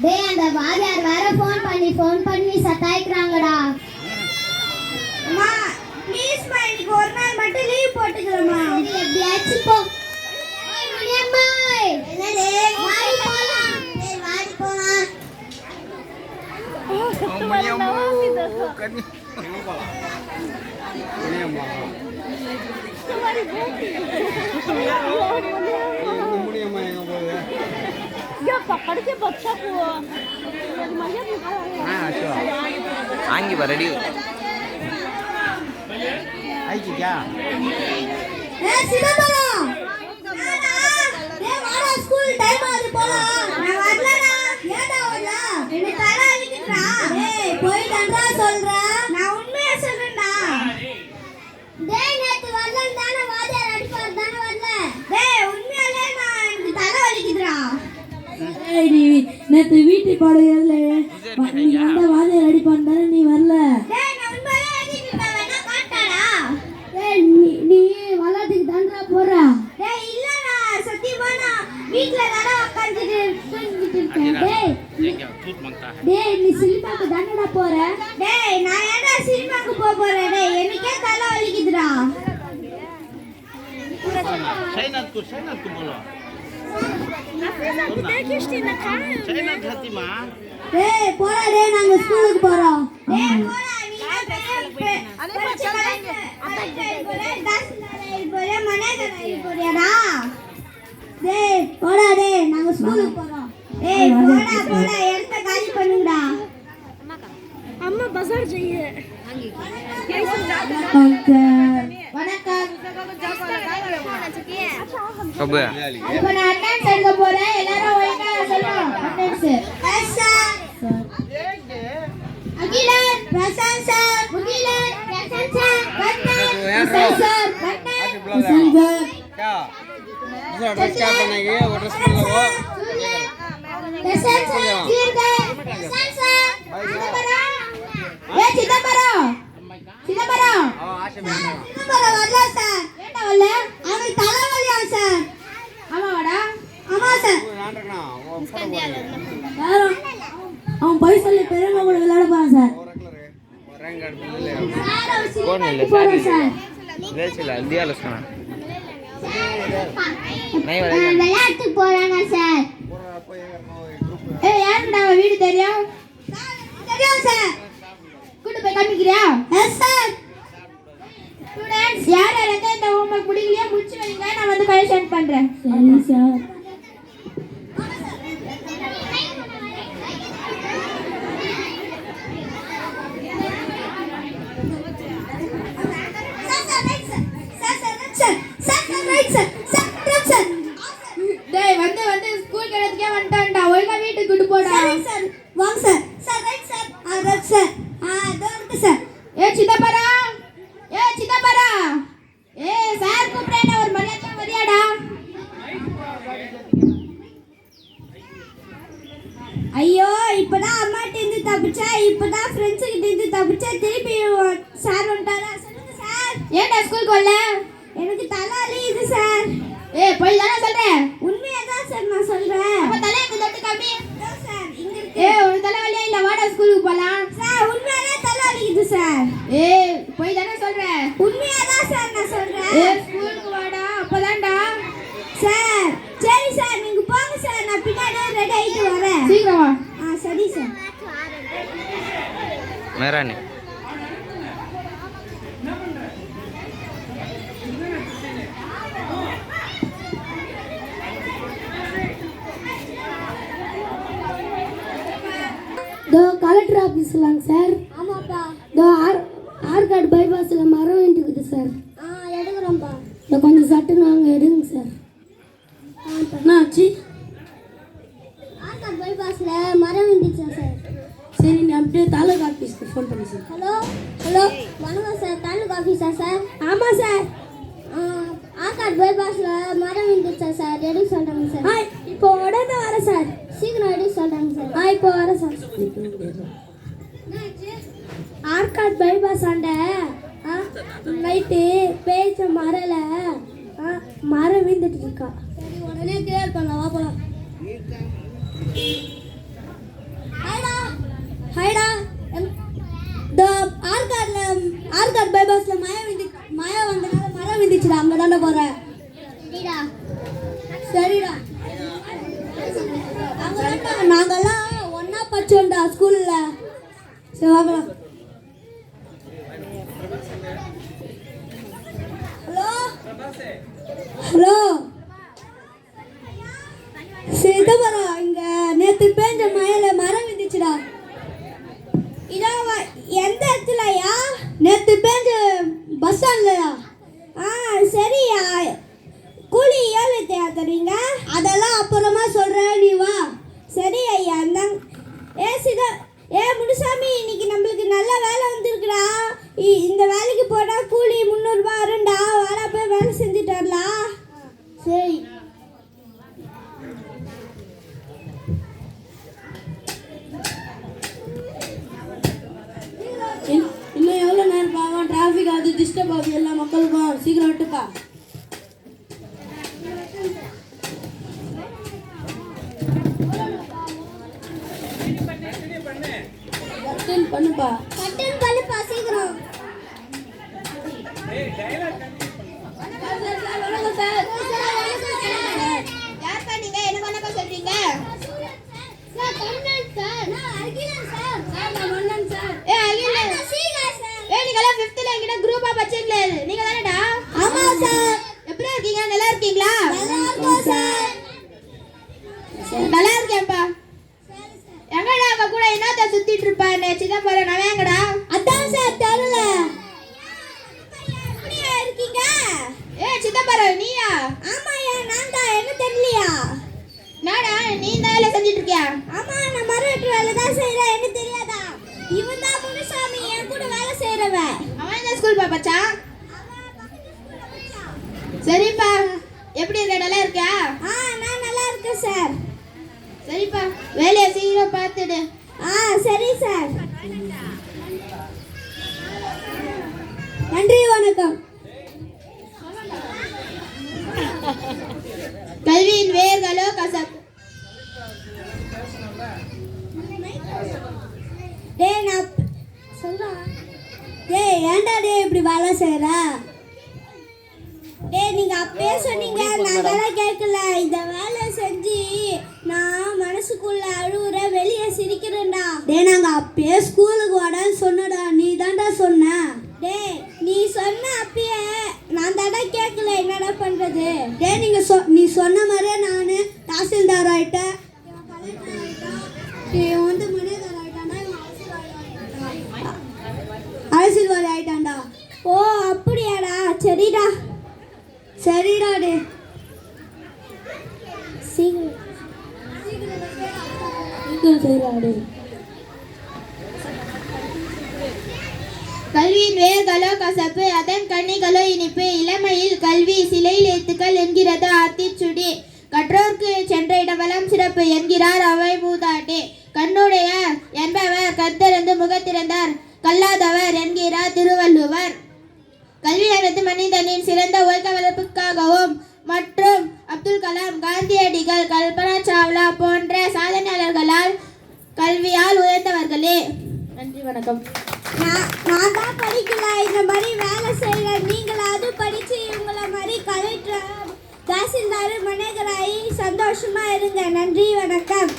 டேய் அந்த வாத்தியார் வேற ஃபோன் பண்ணி சத்தாயிக்கறாங்கடா. அம்மா ப்ளீஸ் மா இன்னைக்கு ஒரு நாள் மட்டும் லீவ் போட்டுக்கறமா. சரி எப்படியாச்சும் போ. ஓய் முனியம்மா என்னடே வாடி போலாம். டேய் வாடி போலாம். முனியம்மா கண்ணி முனியம்மா तुम्हारी बेटी मुनियम्मा எங்க போகுது ये पकड़ के बच्चा को मजा भी हां अच्छा आएंगे बा रेडी आएगी क्या ए சிதம்பரம் நானா டேய் வாடா ஸ்கூல் டைம் ஆகுது போலாம். நான் வரலடா. ஏன்டா வரல? என்ன தலை அடிக்குதுடா. டேய் போய்டா சொல்றா. நான் உண்மையா சொல்றேன்டா. டேய் நேத்து வரலன்னு தான வாத்தியார் அடிப்பார் தான வரல. டேய் உண்மையாலே நான் எனக்கு தலை வலிக்குதுடா. ஏய் நீ நேத்து வீட்டு பாடுறல நீ வந்த வாதியார் அடிப்பான் தானே நீ வரல. டேய் நான் உண்மையாலே அடிக்குதுடா. வேணா காட்டாடா. டேய் நீ வளத்துக்கு தான்டா போறா. டேய் இல்லடா சத்தியமா நான் வீட்ல தான உட்கார்ந்துட்டு தூங்கிட்டு இருக்கேன். டேய் டேய் நீ சினிமாக்கு தானடா போற. டேய் நான் ஏன்டா சினிமாக்கு போறேன். டேய் எனக்கே தலை வலிக்குதுடா. सैनत को बोलो देखिस्टिना खा सैनत हतिमा டேய் போடா டேய் நாங்க ஸ்கூலுக்கு போறோம். டேய் போடா நீ अरे बच्चा करेंगे बोले 10 बोले मने बोलेடா. டேய் போடா டேய் நாங்க ஸ்கூலுக்கு போறோம். டேய் போடா எடுத்து காலி பண்ணுடா. अम्मा बाजार जाइए வணக்கம். कब இப்போ நான் அட்டெண்டன்ஸ் எடுக்க போறேன். எல்லாரும் ஒழுங்கா சொல்லுங்க attendance. Yes sir. Akilan Prashanth sir. Mugilan Prashanth sir. Prashanth sir. Prashanth sir. क्या दूसरा ड्रेस क्या पहनेंगे वो ड्रेस पहन लो பிரசாந்த் சார். பிரசாந்த் சார். சிதம்பரம். ஏ சிதம்பரம். சிதம்பரம். हां आशा में சிதம்பரம் வரல சார். ஏன்டா வரல? அவனுக்கு தலைவலியா சார். ஆமாடா. ஆமா சார். ध्यान रखना वो फोटो बोल யாரும் அவன் போய் சொல்லி பெரியவங்க கூட விளையாட போறான் சார். और रख ले और रंग गार्ड ले ले சார் அவர் कौन है ले போறோம் சார். ले चला दिया उसका नहीं நான் விளையாட்டுக்கு போறானா சார். पूरा कोई ग्रुप ஏய் யாருடா வீடு தெரியும்? சார் தெரியும் சார். கூட்டி போய் காமிக்கிறியா? Yes sir. ஸ்டூடண்ட்ஸ் யார் யாருக்கு இந்த ஹோம்வொர்க் முடியலையா முடிச்சு வைங்க. நான் வந்து கரெக்ஷன் பண்றேன். சரி சார். டேய் வந்து ஸ்கூல் கிடத்துக்கே வந்துட்டான்டா. ஒழுங்கா வீட்டுக்கு கூட்டி போடா. சரி சார். வாங்க sir. Sir right sir. Right sir. இதோ இருக்கு சார். ஏ சிதம்பரம். ஏ சிதம்பரம். ஏ சார் கூப்பிடுறேன் ஒரு மரியாதை வரியாடா. ஐயோ இப்பதான் அம்மாட்ட இருந்து தப்பிச்சா. இப்பதான் ஃப்ரெண்ட்ஸ் கிட்ட இருந்து தப்பிச்சா. திருப்பி சார் வந்துட்டாரா? சொல்லுங்க சார். ஏன்டா ஸ்கூலுக்கு வரல? எனக்கு தலை வலிக்குது சார். ஏய் போய் தானே சொல்றேன். உண்மையா தான் சார் நான் சொல்றேன். அப்ப தலைய தொட்டு காமி. சார் இங்க இருக்கு. ஏய் ஒரு தலை வலியா இல்ல வாடா ஸ்கூலுக்கு போலாம். சார் உண்மையாவே தலை வலிக்குது சார். ஏய் போய் தானே சொல்றேன். உண்மையா தான் சார் நான் சொல்றேன். ஏய் ஸ்கூலுக்கு வாடா அப்பதான்டா. சார் சரி சார் நீங்க போங்க சார். நான் பின்னாடி ரெடி ஆயிட்டு வரேன். சீக்கிரம் வா. சரி சார். मेरा नहीं தோ கலெக்டர் ஆபீஸ்லாங்க சார். ஆமாப்பா. தோ ஆர்காட் பைபாஸ்ல மரம் இருக்குது சார். எடுக்கிறோம்ப்பா. இதை கொஞ்சம் சட்டுன்னு வாங்க எடுங்க சார். என்னாச்சு? ஆர்காட் பைபாஸ்ல மரம் விழுந்துச்சா சார். சரி நீ அப்படியே தாலுகா ஆஃபீஸ்க்கு ஃபோன் பண்ணி சார். ஹலோ ஹலோ வணக்கம் சார். தாலுகா ஆஃபீஸா சார்? ஆமாம் சார். ஆர்காட் பைபாஸ்ல மரம் விழுந்துச்சா சார்? எடுக்க சொல்றாங்க சார். இப்போ உடனே வரேன் சார். சீக்கிரம் எடுக்க சொல்றாங்க சார். இப்போ வரேன் சார். ஆர்காட் பைபாஸ் ஆண்ட நைட்டு பேச்ச மரல மரம் விழுந்துட்டு இருக்கா. சரி உடனே கிளியர் பண்ண வா போலாம். ஹாய்டா இந்த ஆர்காட் பைபாஸ்ல மழை வந்தனால மரம் விந்துச்சுடா அங்கே தானே போகிறேன். சரிடா நாங்கெல்லாம் ஒன்றா படிச்சோம்டா ஸ்கூலில். சரி வாங்கலாம். ஹலோ சிதம்பரம், இங்கே நேற்று பேஞ்ச மழையில் மரம் விந்துச்சுடா. இதான் எந்த இடத்துலயா? நேற்று பேஞ்ச பஸ் ஸ்டாண்ட்லையா? சரியா. கூலி எவ்வளோ தருவீங்க? அதெல்லாம் அப்புறமா சொல்கிறேன், நீ வா. சரி ஐயா. முனுசாமி, இன்னைக்கு நம்மளுக்கு நல்ல வேலை வந்துருக்குடா. இந்த வேலைக்கு போனால் கூலி 300 ரூபா வரும்டா. வாடா போய் வேலை செஞ்சுட்டு வரலாம். சரி. இன்னும் எவ்வளோ நேரம் பாவம், டிராஃபிக் ஆகுது, டிஸ்டர்ப் ஆகுது எல்லா மக்களுக்கும். சீக்கிரம் விட்டுப்பா. பண்ணுப்பா சீக்கிரம். யார்ப்பா நீங்க? என்ன வணக்கம் சொல்றீங்க? நீங்கெல்லாம் 5th என்கிட்ட குரூப்பா படிச்சீங்களே, நீங்க தானடா? ஆமா சார். எப்படி இருக்கீங்க? நல்லா இருக்கீங்களா? நல்லா இருக்கோம் சார். நல்லா இருக்கேன்ப்பா. எங்கடா அவ கூட என்னத்த சுத்திட்டு இருப்பானே சிதம்பரம்? நான் எங்கடா? அதான் சார் தெரியல. எப்படியா இருக்கீங்க? சிதம்பரம் நீயா? ஆமாயா நான் தான். என்ன தெரியலையா? நாடா நீ தான் வேலை செஞ்சுட்டு இருக்கியா? ஆமா நான் மரட்டு வேலை தான் செய்யறேன். என்ன தெரியாதா? இவன் தான் முனுசாமி, என் கூட வேலை செய்யறவன். அவன் இந்த ஸ்கூல் பாப்பச்சா? சரிப்பா. எப்படி இருக்க? நல்லா இருக்கியா? நான் நல்லா இருக்கேன் சார். சரிப்பா, வேலையை சீக்கிரம் பார்த்துடு. சரி சார். நன்றி வணக்கம். கல்வியின் வேர்களோ கசப்பு. டேய் நான் சொல்றேன். டேய் ஏன்டா டேய் இப்படி வேலை செய்யற? டேய் நீங்க அப்பயே சொன்னீங்க, நாங்கெல்லாம் கேட்கல. இந்த வேலை செஞ்சு நான் மனசுக்குள்ள அழுவுற, வெளியே சிரிக்கிறேன்டா. டேய் நாங்க அப்பயே ஸ்கூலுக்கு வாடான்னு சொன்னடா, நீ தான்டா சொன்ன. டேய் நீ சொன்ன அப்பயே, நான் தான்டா கேட்கல. என்னடா பண்றது? டேய் நீ சொன்ன மாதிரியே நான் தாசில்தார் ஆயிட்டேன், இவன் வந்து மனிதர் ஆயிட்டான்டா, அரசியல்வாதி ஆயிட்டான்டா. ஓ அப்படியாடா? சரிடா சரிடா. டே சீக்கிரம் சரிடா. கல்வியின் வேர்களோ கசப்பு, அதன் கனிகளோ இனிப்பு. இளமையில் கல்வி சிலையில் ஏத்துக்கள் என்கிறது ஆத்திச்சுடி. கற்றோர்க்கு சென்ற இடமெல்லாம் சிறப்பு என்கிறார் அவை மூதாட்டி. கண்ணுடைய என்பவர் கத்திறந்து முகத்திறந்தார் கல்லாதவர் என்கிறார் திருவள்ளுவர். கல்வியானது மனிதனின் சிறந்த ஒழுக்க வளர்ப்புக்காகவும் மற்றும் அப்துல் கலாம், காந்தியடிகள், கல்பனா சாவ்லா போன்ற சாதனையாளர்களால் கல்வியால் உயர்ந்தவர்களே. நன்றி வணக்கம். நான் தான் படிக்கல, இந்த மாதிரி வேலை செய்கிறேன். நீங்களாவது படித்து இவங்களை மாதிரி கலெக்டர், தாசில்தார், மனேகராயி சந்தோஷமா இருங்க. நன்றி வணக்கம்.